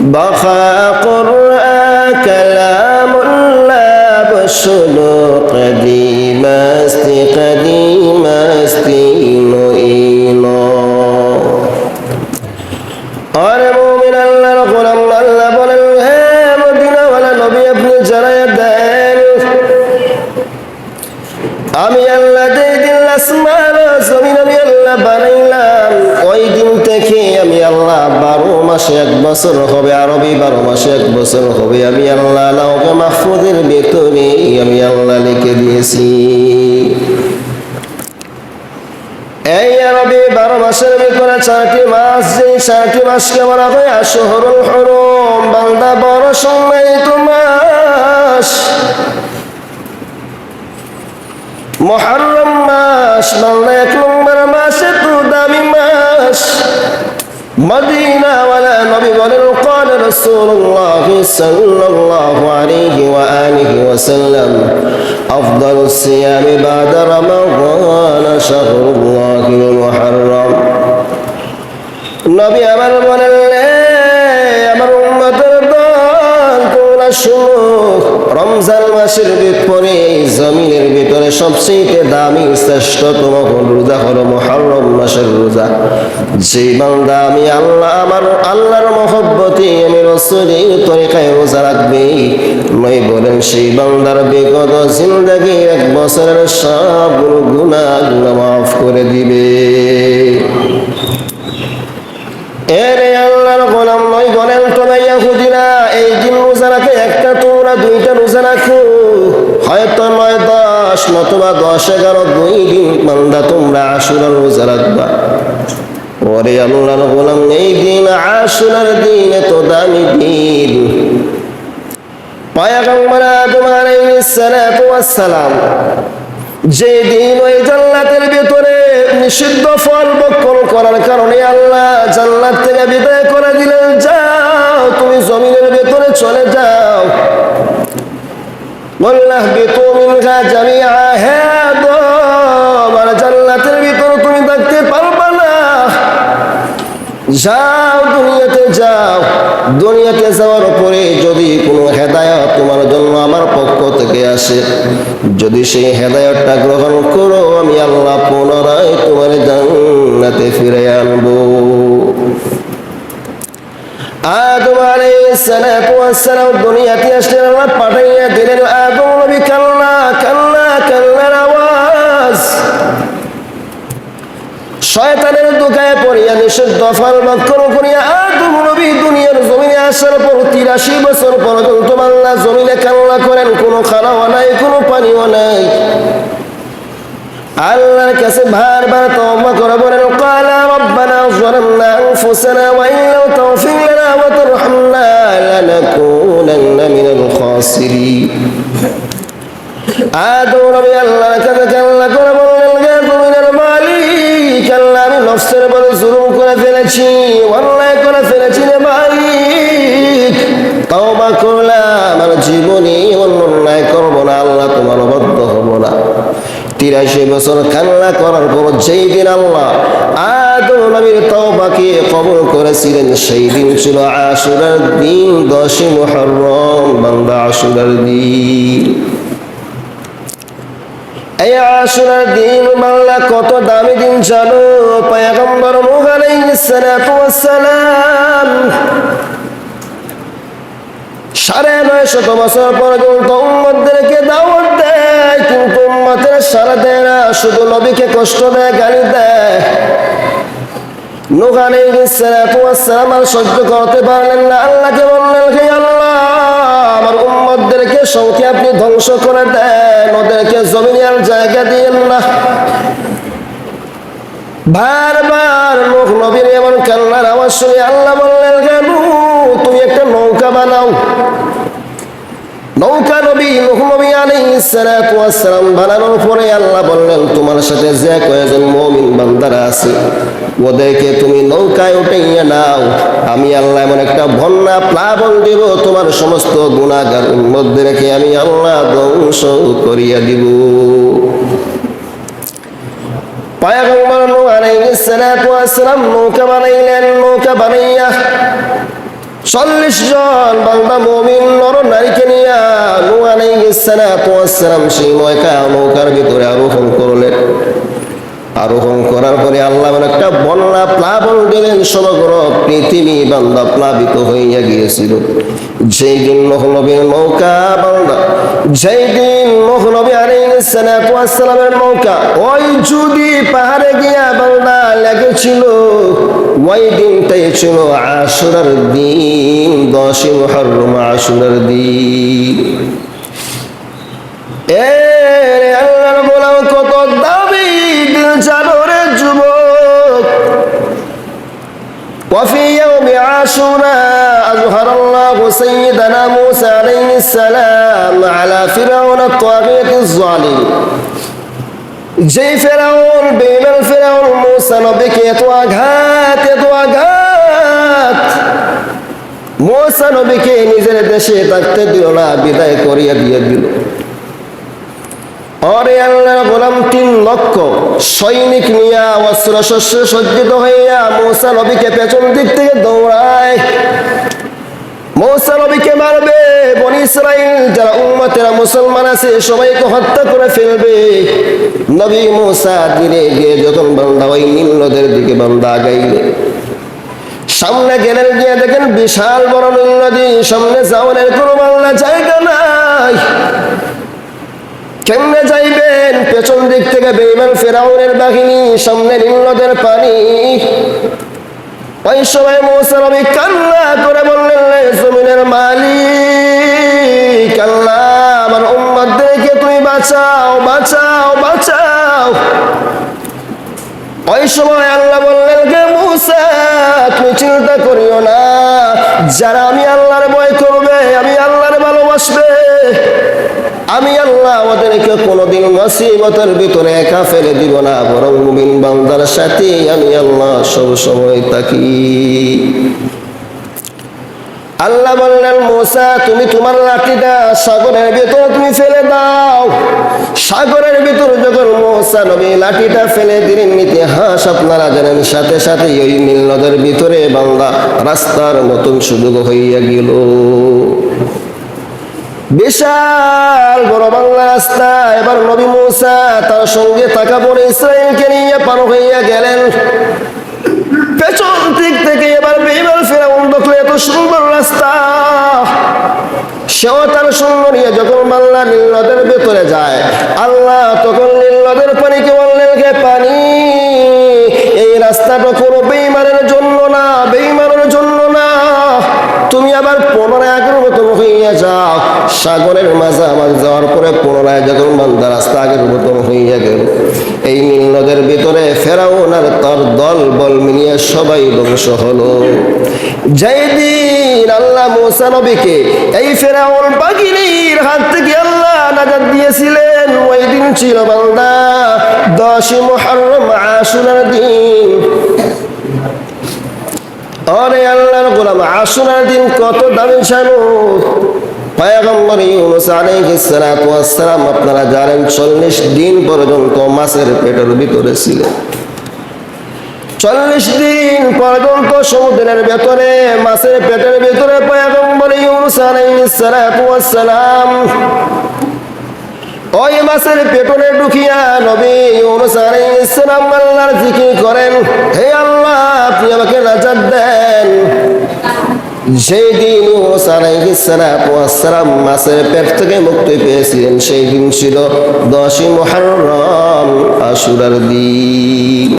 بقى قرآن كلام الله بشنو قديم استی نوئینو اور مومن اللہ غلام اللہ بولن ہے مدینہ والا نبی اپنی جرائے دین আমি আল্লাহ যেই দিন আসমান জমিন আমি আল্লাহ বানাইলাম ওই দিন থেকে আমি আল্লাহ 12 মাসে 1 বছর হবে, আরবি 12 মাসে 1 বছর হবে। আমি আল্লাহ লাউহে মাহফুজের ভিতরে আমি আল্লাহ লিখে দিয়েছি। এই আরবি 12 মাসের ভিতরে 4টি মাস, যেই 4টি মাসকে বলা হয় আশহুরুল হুরুম, বান্দা বড় সম্মানিত মাস। মুহররম মাস বাংলা 1 নম্বর মাস, এত দামি মাস। মদিনা ওয়ালা নবী বলেন قال رسول الله صلى الله عليه وآله وسلم أفضل الصيام بعد رمضان شهر الله المحرم। নবী আমার বলেন আমার উম্মতের দল তোমরা শুনো, রমজান মাসের ভিতরে জমিনের ভিতরে সবচেয়ে দামি শ্রেষ্ঠতম রোজা হলো মুহররম মাসের রোজা। যে বান্দা আমি আল্লাহ আমার আল্লাহর মহব্বতে আমি রাসূলের তরিকায় রোজা রাখবে, নবী বলেন সেই বান্দার বিগত জিন্দেগীর 1 বছরের সব গুনাহ আল্লাহ মাফ করে দিবে। এরে আল্লাহর গোলাম নয় বলেন তোমরা ইহুদিরা এই দিন রোজা রাখে, একটা তোমরা 2টা রোজা রাখো, হয়তো 9, 10 নতুবা 10, 11 2 দিন বান্দা তোমরা আশুরার রোজা রাখবা। ওরে আল্লাহর গোলাম এই দিন আশুরার দিন এত দামি দিন, পয়গম্বর আদম আলাইহিস সালাতু ওয়াস সালাম যে দিন ওই জান্নাতের ভিতরে নিষিদ্ধ ফল ভক্ষণ করার কারণে আল্লাহ জান্নাত থেকে বিদায় করে দিলেন, যাও তুমি জমিনের ভিতরে চলে যাও। বললাহ বিতু মিনহা জামিআ, হে আদম আর জান্নাতের ভিতরে তুমি থাকতে পারবে না, যাও দুনিয়াতে যাও। দুনিয়াতে যাওয়ার পরে যদি কোনো হেদায়েত তোমার জন্য আমার পক্ষ থেকে আসে, যদি সেই হেদায়েতটা গ্রহণ করো আমি আল্লাহ পুনরায় তোমার জান্নাতে ফিরে আনবো। আদম আলাইহিস সালাতু ওয়াস সালাম দুনিয়াতে আসলেন, আল্লাহ পাঠাইয়া দিলেন আদম নবী কান্না কান্না কান্নার আওয়াজ। শয়তানের দোকায় পড়িয়া নিষিদ্ধ ফল ভক্ষণ করিয়া আদম নবী দুনিয়ার জমিনে আসার পর 83 বছর পর্যন্ত আল্লাহ জমিনে কান্না করেন, কোনো খানাও নাই, কোনো পানিও নাই। আল্লাহর কাছে বারবার তওবা করে বলেন ক্বালা রাব্বানা যালামনা আনফুসানা ওয়া ইন লাম তাগফির লানা ওয়া তারহামনা লানাকুনান্না মিনাল খাসিরিন। আদম নবী আল্লাহর কাছে কান্না করে বললেন হে জমিনের মালিক আল্লাহ, আমি নফসের বলে জুলুম করে ফেলেছি, অন্যায় করে ফেলেছি রে মালিক, তওবা করলাম আর জীবনে অন্যায় করব না, আল্লাহ তোমার অবাধ্য হব না। 83 বছর কান্না করার পর যেই দিন আল্লাহ আদম নবীর তওবাকে কবুল করেছিলেন সেই দিন ছিল আশুরার দিন, 10 মুহররম বান্দা আশুরার দিন। এই আশুরার দিন বাংলা কত দামি দিন জানো? পয়গম্বর নূহ আলাইহিস সালাতু ওয়াস সালাম 950 বছর পর্যন্ত উম্মতদেরকে দাওয়াত দেয়, কিন্তু উম্মতের সারা দেয় না, শুধু নবীকে কষ্ট দেয়, গালি দেয়। নূহ আলাইহিস সালাতু ওয়াস সালাম আর সহ্য করতে পারলেন না, আল্লাহকে বললেন হে আল্লাহ আমার উম্মতদেরকে সৌকে আপনি ধ্বংস করে দেন, ওদেরকে জমিনে আর জায়গা দিয়েন না। বারবার নূহ নবীর এমন কান্নার আওয়াজ শুনে আল্লাহ বললেন কেন তুমি একটা নৌকা বানাও। নৌকা নবী নূহ নবী আলাইহিস সালাতু ওয়াস সালাম বানানোর পরে আল্লাহ বললেন তোমার সাথে যে কয়েকজন মুমিন বান্দারা আছে ওদেরকে তুমি নৌকায় উঠাইয়া নাও, আমি আল্লাহ এমন একটা বন্যা প্লাবন দিব তোমার সমস্ত গুনাহগার উম্মতদেরকে আমি আল্লাহ ধ্বংস করিয়া দিব। পয়গম্বর নূহ আলাইহিস সালাতু ওয়াস সালাম নৌকা বানাইলেন, নৌকা বানাইয়া 40 জন বান্দা মুমিন নর নারীকে নিয়ে নূহ আলাইহিস সালাতু ওয়াস সালাম সেই নৌকার ভিতরে আরোহণ করলেন। আরোহণ করার পরে আল্লাহ একটা বন্যা প্লাবন দিলেন, সমগ্র পৃথিবী বান্দা প্লাবিত হইয়া গিয়েছিল। যেই দিন নূহ নবীর নৌকা বান্দা, যেই দিন নূহ নবী আলাইহিস সালাতু ওয়াস সালামের নৌকা ওই যদি পাহাড়ে গিয়া বান্দা লেগেছিল, ওই দিনটাই ছিল আশুরার দিন, 10 মুহররম আশুরার দিন। আল্লাহর গোলাম কত দাবি দিল জানোরে যুবক। وفي يوم عاشوراء أظهر الله سيدنا موسى عليه السلام على فرعون الطاغية الظالم। যেই ফেরাউন, বেঈমান ফেরাউন মুসা নবীকে এত আঘাত মুসা নবীকে নিজের দেশে থাকতে দিল না, বিদায় করিয়া দিয়ে দিল। অরে আল্লাহর গোলাম 3 লক্ষ সৈনিক নিয়া অস্ত্র শস্ত্র সজ্জিত হইয়া মুসা নবীকে পেছন দিক থেকে দৌড়ায়। মুসা নবীকে মারবে, বনি ইসরাইল যারা উম্মতেরা মুসলমান আছে সবাইকে হত্যা করে ফেলবে। নবী মুসা ধীরে গিয়ে যখন বান্দা ওই নীল নদের দিকে বান্দা আগাইলে, সামনে গেলেন, গিয়ে দেখেন বিশাল বড় নীল নদী, সামনে যাওয়ার কোনো বাংলা জায়গা নাই। কেমনে যাইবেন? পেছন দিক থেকে বেঈমান ফেরাউনের বাহিনী, সামনে নীল নদের পানি। ওই সময় মুসা নবী কান্না করে বললেন, জমিনের মালিক আল্লাহ, আমার উম্মতদেরকে তুমি বাঁচাও, বাঁচাও, বাঁচাও। ওই সময় আল্লাহ বললেন, গে মুসা তুমি চিন্তা করিও না, যারা আমি আল্লাহর ভয় করবে, আমি আল্লাহর ভালোবাসবে, আমি আল্লাহ ওদেরকে কোনোদিন মুসিবতের ভিতরে একা ফেলে দিব না, বরং মুমিন বান্দার সাথে আমি আল্লাহ সব সময় থাকি। আল্লাহ বললেন, মুসা তুমি তোমার লাঠিটা সাগরের ভিতর তুমি ফেলে দাও। সাগরের ভিতর যখন মুসা নবী লাঠিটা ফেলে দিলেন, ইতিহাস আপনারা জানেন, সাথে সাথে ওই নীল নদের ভিতরে বান্দা রাস্তার মতন সুযোগ হইয়া গেল। বিশাল বড় বাংলা রাস্তা। এবার নবী মুসা তার সঙ্গে থাকা বনে ইসরাইলকে নিয়ে পার হইয়া গেলেন। পেছন দিক থেকে এবার বেঈমান ফেরাউন দেখলো এত সুন্দর রাস্তা, সেও তার সৈন্য নিয়ে যখন বাংলা নীল নদের ভেতরে যায়, আল্লাহ তখন নীল নদের পানিকে বললেন, হে পানি, এই রাস্তাটা কোনো বেঈমানের জন্য না, বেঈমানের জন্য না, তুমি আবার পুনরায় আগের মতন হইয়া যাও। সাগরের মাঝামাঝি যাওয়ার পরে পুনরায় যখন বান্দা রাস্তা আগের মতন হইয়া গেল, এই নীল নদের ভিতরে ফেরাউন আর তার দল বল মিলিয়ে সবাই ধ্বংস হলো। যেই দিন আল্লাহ মুসা নবীকে এই ফেরাউন বাহিনীর হাত থেকে আল্লাহ নাজাত দিয়েছিলেন, ওই দিন ছিল বান্দা 10 মুহররম আশুরার দিন। আরে আল্লাহর গোলাম, আশুরার দিন কত দামি জানো? পয়গম্বর ইউনূস আলাইহিস সালাতু ওয়াস সালাম আপনারা জানেন 40 দিন পর্যন্ত মাছের পেটের ভিতরে ছিলেন। 40 দিন পর্যন্ত সমুদ্রের ভেতরে মাছের পেটের ভিতরে পয়গম্বর ইউনূস আলাইহিস সালাতু ওয়াস সালাম ওই মাছের পেটনে ঢুকিয়া নবী ইউনূস আলাইহিস সালাম আল্লাহর জিকির করেন, হে আল্লাহ আপনি আমাকে নাজাত দেন। যেই দিন ইউনূস আলাইহিস সালাতু ওয়াস সালাম মাছের পেট থেকে মুক্তি পেয়েছিলেন, সেই দিন ছিল 10 মুহররম আশুরার দিন।